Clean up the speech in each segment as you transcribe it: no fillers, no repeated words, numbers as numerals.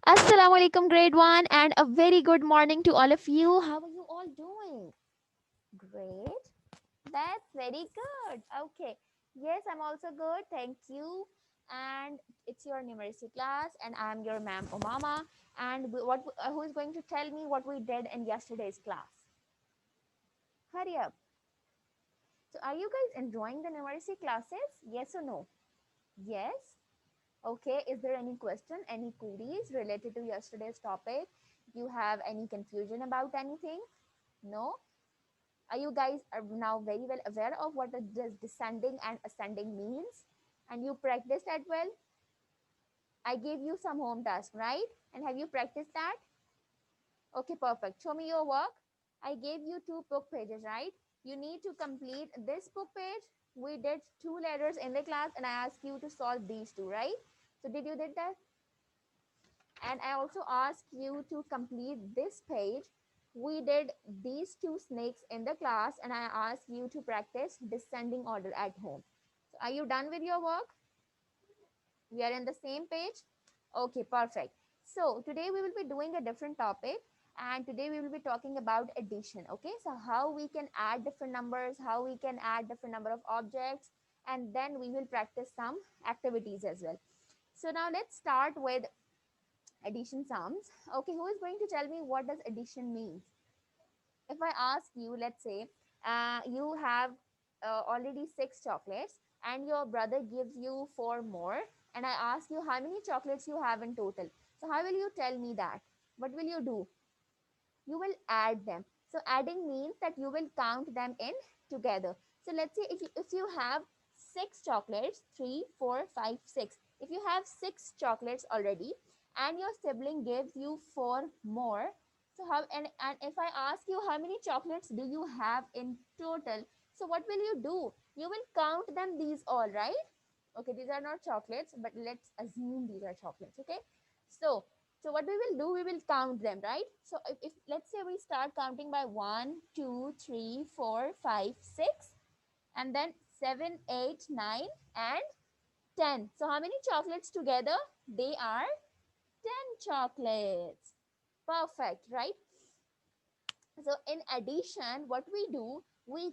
Assalamu alaikum, grade one, and a very good morning to all of you. How are you all doing? Great. That's very good. Okay. Yes, I'm also good. Thank you. And it's your numeracy class, and I'm your ma'am Omama. And who is going to tell me what we did in yesterday's class? Hurry up. So, are you guys enjoying the numeracy classes? Yes or no? Yes. Okay, is there any question, any queries related to yesterday's topic? You have any confusion about anything? No? Are you guys are now very well aware of what does descending and ascending means? And you practiced that well? I gave you some home task, right? And have you practiced that? Okay, perfect. Show me your work. I gave you two book pages, right? You need to complete this book page. We did two letters in the class and I asked you to solve these two, right? So did you did that? And I also asked you to complete this page. We did these two snakes in the class and I asked you to practice descending order at home. So are you done with your work? We are in the same page? Okay, perfect. So today we will be doing a different topic and today we will be talking about addition. Okay, so how we can add different numbers, how we can add different number of objects, and then we will practice some activities as well. So now let's start with addition sums. Okay, who is going to tell me what does addition means? If I ask you, let's say you have already six chocolates and your brother gives you four more, and I ask you how many chocolates you have in total. So how will you tell me that? What will you do? You will add them. So adding means that you will count them in together. So let's say if you have six chocolates, three, four, five, six. If you have six chocolates already and your sibling gives you four more, so how and if I ask you how many chocolates do you have in total, so what will you do? You will count them these all, right? Okay, these are not chocolates, but let's assume these are chocolates. Okay, so what we will do, we will count them, right? So if let's say we start counting by 1, 2, 3, 4, 5, 6, and then 7, 8, 9, and 10. So how many chocolates together? They are 10 chocolates. Perfect, right? So in addition, what we do, we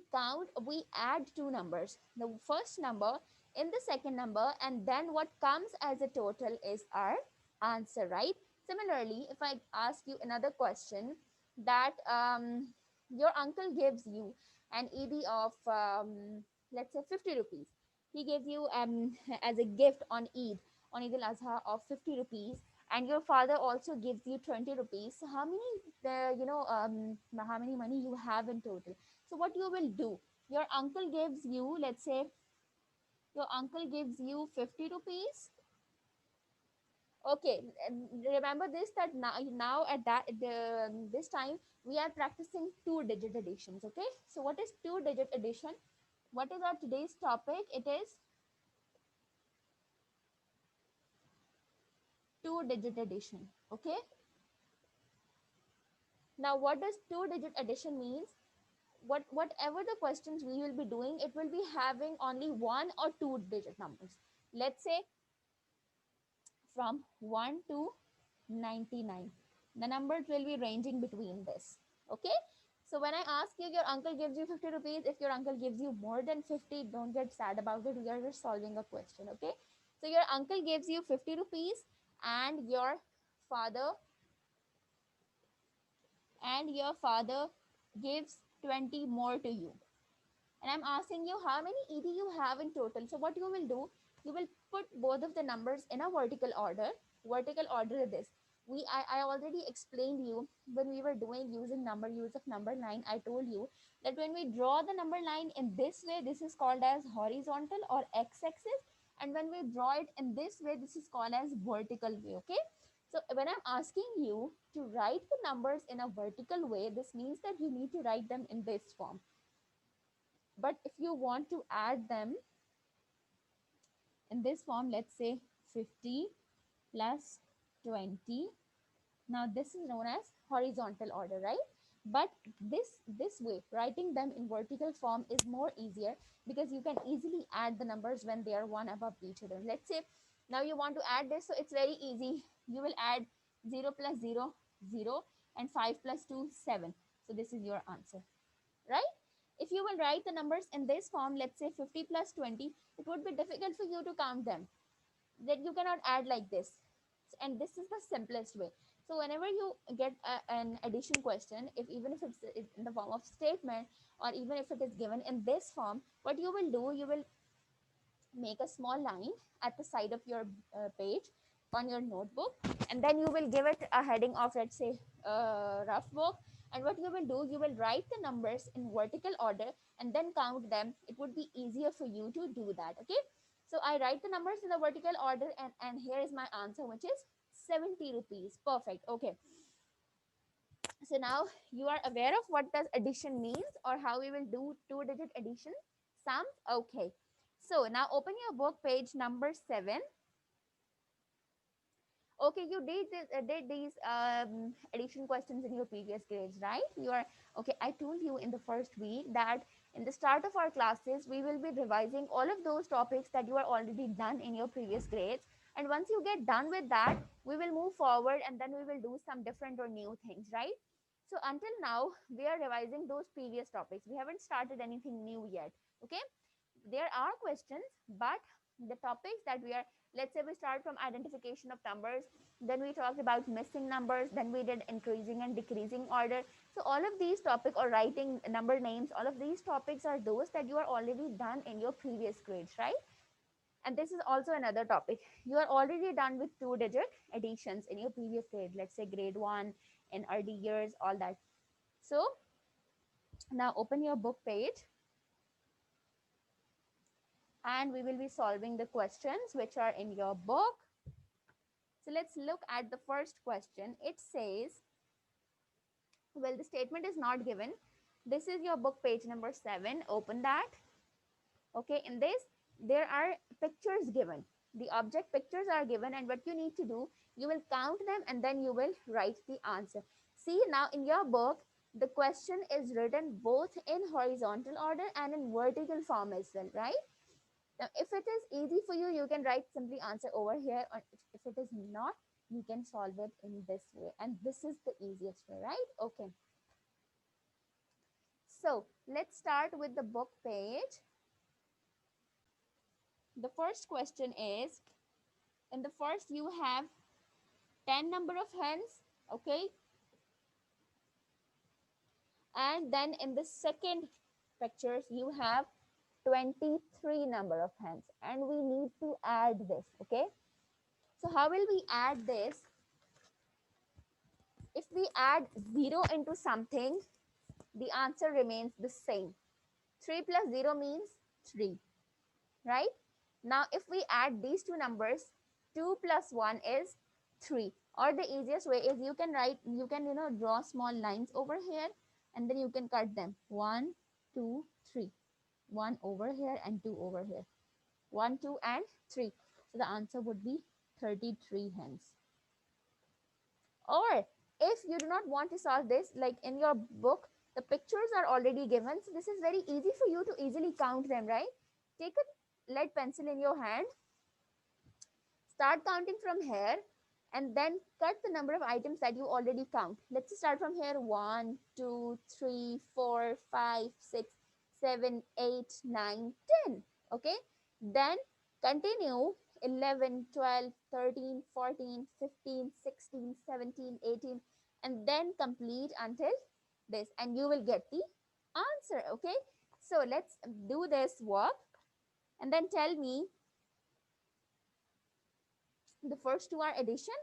add two numbers, the first number in the second number, and then what comes as a total is our answer, right? Similarly, if I ask you another question, that your uncle gives you an ed of let's say 50 rupees. He gave you as a gift on Eid al-Azha of 50 rupees, and your father also gives you 20 rupees. So how many how many money you have in total? So what you will do, your uncle gives you, let's say your uncle gives you 50 rupees. Okay, and remember this, that now at that this time we are practicing two digit additions. Okay, so what is two digit addition? What is our today's topic? It is two digit addition. Okay, now what does two digit addition means? Whatever the questions we will be doing, it will be having only one or two digit numbers. Let's say from 1 to 99, the numbers will be ranging between this. Okay, so when I ask you, your uncle gives you 50 rupees, if your uncle gives you more than 50, don't get sad about it, we are just solving a question. Okay, so your uncle gives you 50 rupees and father your father gives 20 more to you, and I'm asking you how many ed you have in total. So what you will do, you will put both of the numbers in a vertical order. Vertical order is this. I already explained you when we were doing using number use of number line. I told you that when we draw the number line in this way, this is called as horizontal or x-axis, and when we draw it in this way, this is called as vertical way. Okay, so when I'm asking you to write the numbers in a vertical way, this means that you need to write them in this form. But if you want to add them in this form, let's say 50 plus 20. Now this is known as horizontal order, right? But this way, writing them in vertical form is more easier because you can easily add the numbers when they are one above each other. Let's say now you want to add this, so it's very easy. You will add 0 plus 0, 0, and 5 plus 2, 7. So this is your answer, right? If you will write the numbers in this form, let's say 50 plus 20, it would be difficult for you to count them. That you cannot add like this. And this is the simplest way. So whenever you get an addition question, if even if it's in the form of statement, or even if it is given in this form, what you will do, you will make a small line at the side of your page on your notebook, and then you will give it a heading of, let's say, rough book. And what you will do, you will write the numbers in vertical order and then count them. It would be easier for you to do that. Okay, so I write the numbers in the vertical order, and here is my answer, which is 70 rupees. Perfect. Okay, so now you are aware of what does addition means, or how we will do two-digit addition sums. Okay, so now open your book, page number 7. Okay, you did these addition questions in your previous grades, right? You are okay. I told you in the first week that in the start of our classes, we will be revising all of those topics that you are already done in your previous grades. And once you get done with that, we will move forward, and then we will do some different or new things, right? So until now, we are revising those previous topics. We haven't started anything new yet. Okay, there are questions, but the topics that we are, let's say we start from identification of numbers, then we talked about missing numbers, then we did increasing and decreasing order. So all of these topics, or writing number names, all of these topics are those that you are already done in your previous grades, right? And this is also another topic. You are already done with two-digit additions in your previous grade, let's say grade 1, in early years, all that. So now open your book page, and we will be solving the questions which are in your book. So let's look at the first question. It says, well, the statement is not given. This is your book, page number 7. Open that. Okay, in this, there are pictures given. The object pictures are given, and what you need to do, you will count them and then you will write the answer. See, now in your book, the question is written both in horizontal order and in vertical form as well, right? Now, if it is easy for you, you can write simply answer over here. Or if it is not, you can solve it in this way. And this is the easiest way, right? Okay. So let's start with the book page. The first question is, in the first you have 10 number of hens, okay? And then in the second pictures, you have 23 number of hens. And we need to add this, okay? So how will we add this? If we add 0 into something, the answer remains the same. 3 plus 0 means 3, right? Now, if we add these two numbers, 2 plus 1 is 3. Or the easiest way is you can write, you can, draw small lines over here, and then you can cut them. 1, 2, 3. 1 over here and 2 over here. 1, 2, and 3. So the answer would be 33 hens. Or if you do not want to solve this, like in your book, the pictures are already given. So this is very easy for you to easily count them, right? Take a lead pencil in your hand, start counting from here, and then cut the number of items that you already count. Let's start from here. 1, 2, 3, 4, 5, 6, 7, 8, 9, 10. Okay. Then continue 11, 12, 13, 14, 15, 16, 17, 18, and then complete until this, and you will get the answer. Okay. So let's do this work, and then tell me, the first two are addition.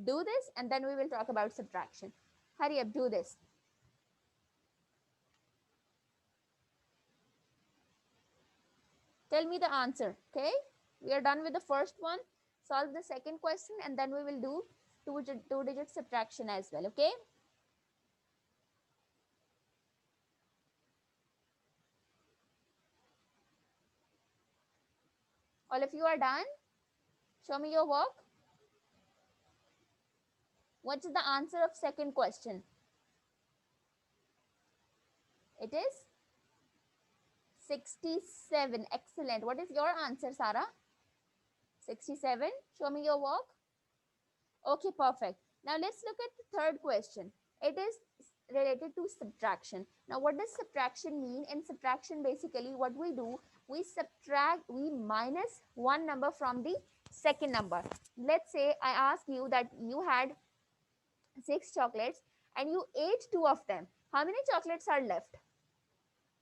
Do this, and then we will talk about subtraction. Hurry up, do this. Tell me the answer, okay? We are done with the first one. Solve the second question, and then we will do two-digit subtraction as well, okay? All of you are done? Show me your work. What is the answer of second question? It is 67. Excellent. What is your answer, Sarah? 67. Show me your work. Okay, perfect. Now let's look at the third question. It is related to subtraction. Now what does subtraction mean? In subtraction, basically what we do, we subtract, we minus one number from the second number. Let's say I ask you that you had six chocolates and you ate two of them. How many chocolates are left?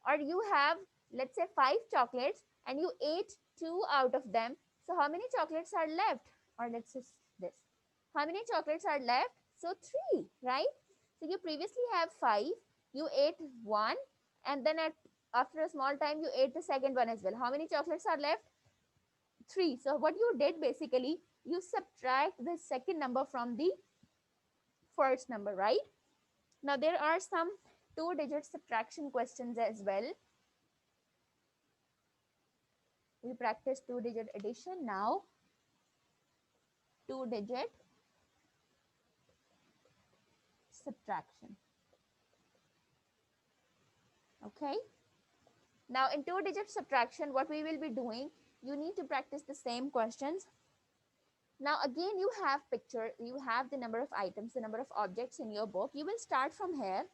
Or you have, let's say, five chocolates and you ate two out of them. So how many chocolates are left? Or let's just this. How many chocolates are left? So three, right? So you previously have five, you ate one, and then after a small time you ate the second one as well. How many chocolates are left? Three. So what you did basically, you subtract the second number from the first number, right? Now there are some two-digit subtraction questions as well. We practice two-digit addition. Now two-digit subtraction. Okay. Now in two-digit subtraction, what we will be doing, you need to practice the same questions. Now again, you have picture, you have the number of items, the number of objects in your book. You will start from here.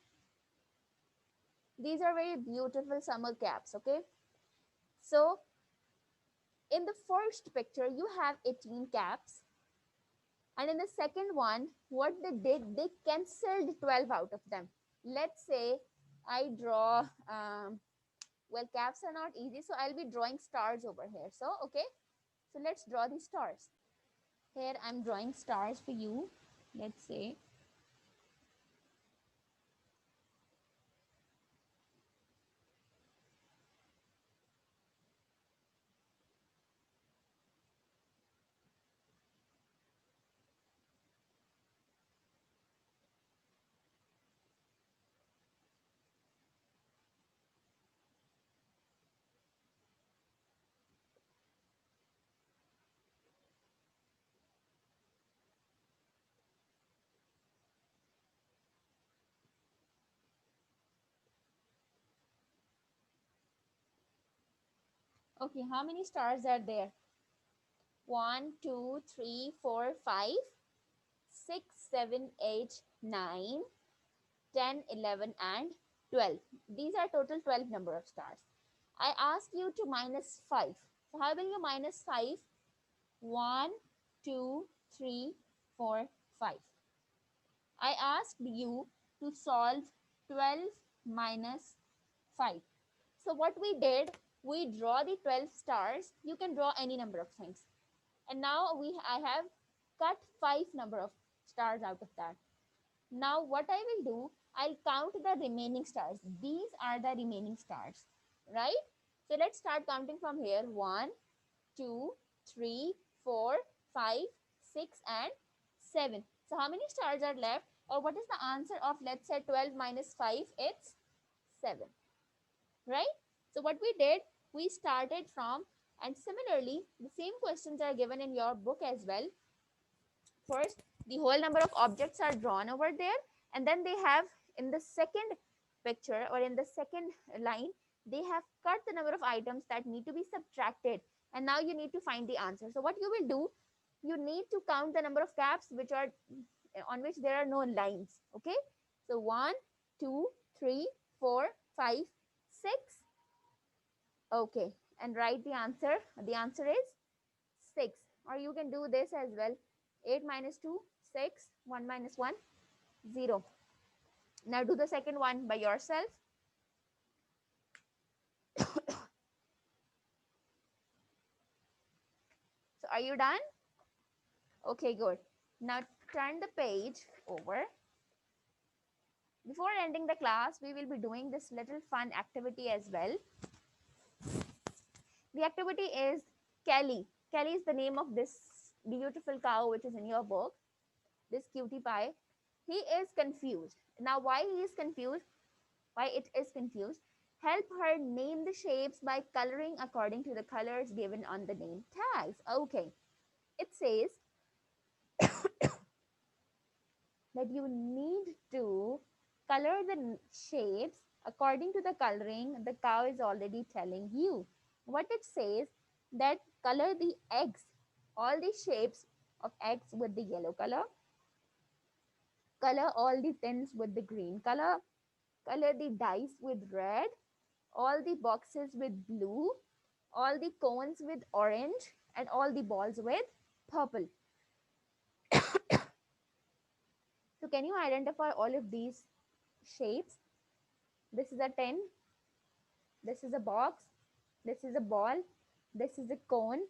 These are very beautiful summer caps, okay? So in the first picture, you have 18 caps. And in the second one, what they did, they cancelled 12 out of them. Let's say I draw, well, caps are not easy, so I'll be drawing stars over here. So, okay, so let's draw the stars. Here I'm drawing stars for you. Let's say okay, how many stars are there? 1, 2, 3, 4, 5, 6, 7, 8, 9, 10, 11, and 12. These are total 12 number of stars. I ask you to minus 5. So how will you minus 5? 1, 2, 3, 4, 5. I asked you to solve 12 minus 5. So what we did, we draw the 12 stars. You can draw any number of things. And now I have cut 5 number of stars out of that. Now what I will do, I'll count the remaining stars. These are the remaining stars, right? So let's start counting from here. 1, 2, 3, 4, 5, 6, and 7. So how many stars are left? Or what is the answer of, let's say, 12 minus 5? It's 7, right? So what we did, we started from, and similarly, the same questions are given in your book as well. First, the whole number of objects are drawn over there, and then they have, in the second picture or in the second line, they have cut the number of items that need to be subtracted, and now you need to find the answer. So what you will do, you need to count the number of caps which are on which there are no lines. Okay, so 1, 2, 3, 4, 5, 6. Okay, and write the answer. The answer is 6. Or you can do this as well. 8 minus 2, 6. 1 minus 1, 0. Now do the second one by yourself. So are you done? Okay, good. Now turn the page over. Before ending the class, we will be doing this little fun activity as well. The activity is Kelly. Kelly is the name of this beautiful cow which is in your book. This cutie pie. He is confused. Now why he is confused? Why it is confused? Help her name the shapes by coloring according to the colors given on the name tags. Okay. It says that you need to color the shapes according to the coloring the cow is already telling you. What it says, that color the eggs, all the shapes of eggs with the yellow color. Color all the tins with the green color. Color the dice with red. All the boxes with blue. All the cones with orange. And all the balls with purple. So can you identify all of these shapes? This is a tin. This is a box. This is a ball. This is a cone.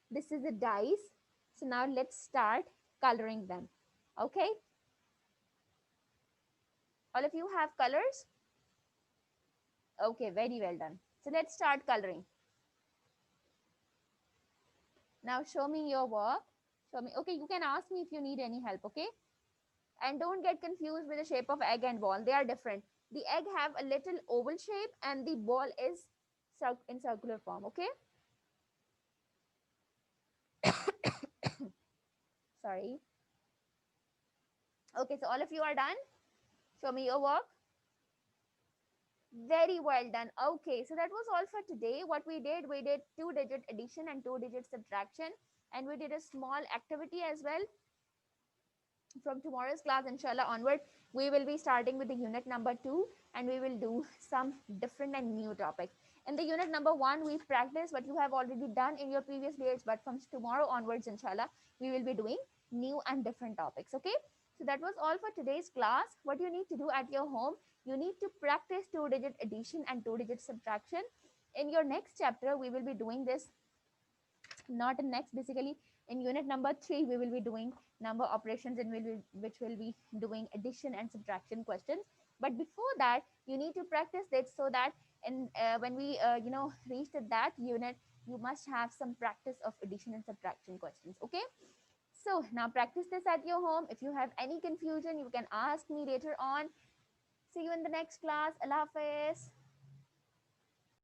This is a dice. So now let's start coloring them. Okay. All of you have colors? Okay, very well done. So let's start coloring. Now show me your work. Show me. Okay, you can ask me if you need any help, okay? And don't get confused with the shape of egg and ball. They are different. The egg have a little oval shape and the ball is in circular form, okay? Sorry. Okay, so all of you are done. Show me your work. Very well done. Okay, so that was all for today. What we did two-digit addition and two-digit subtraction, and we did a small activity as well. From tomorrow's class, inshallah, onward, we will be starting with the unit number 2, and we will do some different and new topics. In the unit number 1, we've practiced what you have already done in your previous days, but from tomorrow onwards, inshallah, we will be doing new and different topics. Okay, so that was all for today's class. What you need to do at your home, you need to practice two-digit addition and two-digit subtraction. In your next chapter, we will be doing this, not in next, basically in unit number 3 we will be doing number operations, and which will be doing addition and subtraction questions. But before that, you need to practice it, so that in when we reach to that unit, you must have some practice of addition and subtraction questions. Okay, so now practice this at your home. If you have any confusion, you can ask me later on. See you in the next class. Allah Hafiz.